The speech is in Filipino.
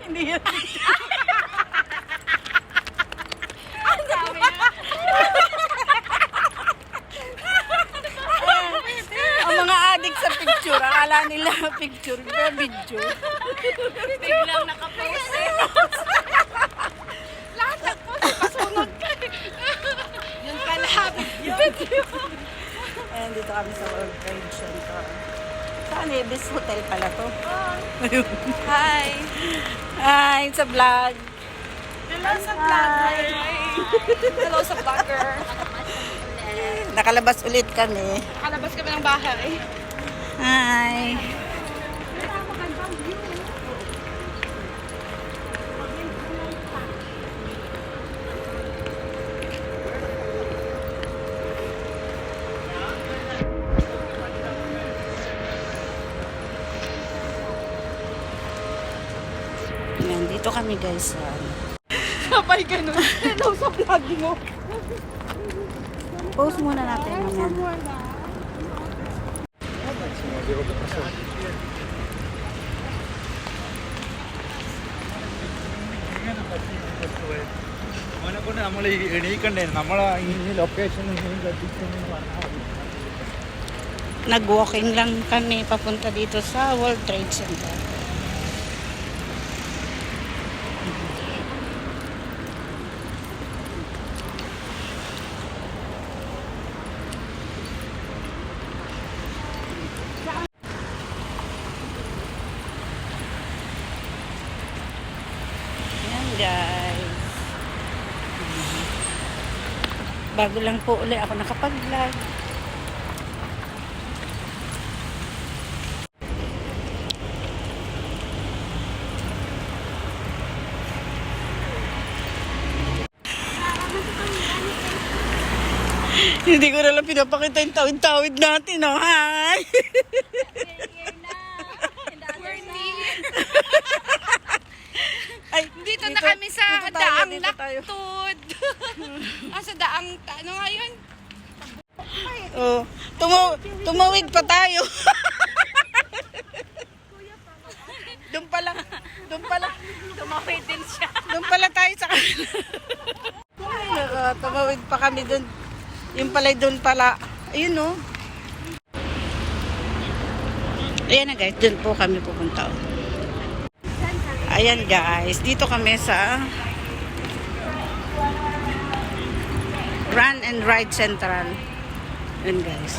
Hindi yan. Ang dami na. Ang mga adik sa picture, akala nila picture, pero video. Biglang nakapost eh. Lahat nagpost, pasunod ka. Yun pala, video. Ayan, dito kami sa World Trade Center. Saan eh? This hotel pala to. Hi. Hi, it's a vlog. Hello sa vlogger. Hello sa vlogger. Nakalabas ulit kami. Nakalabas kami ng bahay. Hi. Ayan, dito kami guys. Sabay ganun. Hello sa vlog mo. Post muna natin. Ayan. മോനെക്കൊണ്ട് നമ്മൾ എണീക്കണ്ടേ നമ്മളെ ഈ location Nag-walking lang kami papunta dito sa World Trade Center. Ayan guys. Bago lang po uli ako nakapag-vlog. Hindi ko na lang pinapakita yung tawid-tawid natin, oh. Hi! Ay, Dito na kami sa dito tayo, Daang dito tayo. Laktod. Sa Daang, ano nga yun? Oh, tumawid pa tayo. Doon pala, Tumawid din siya. doon pala tayo sa kanila. Tumawid pa kami doon. Yung pala doon pala. Ayun, oh. Ayan na guys, doon po kami pupunta. Oh. Ayan guys, dito kami sa Run and Ride Central. Ayan guys.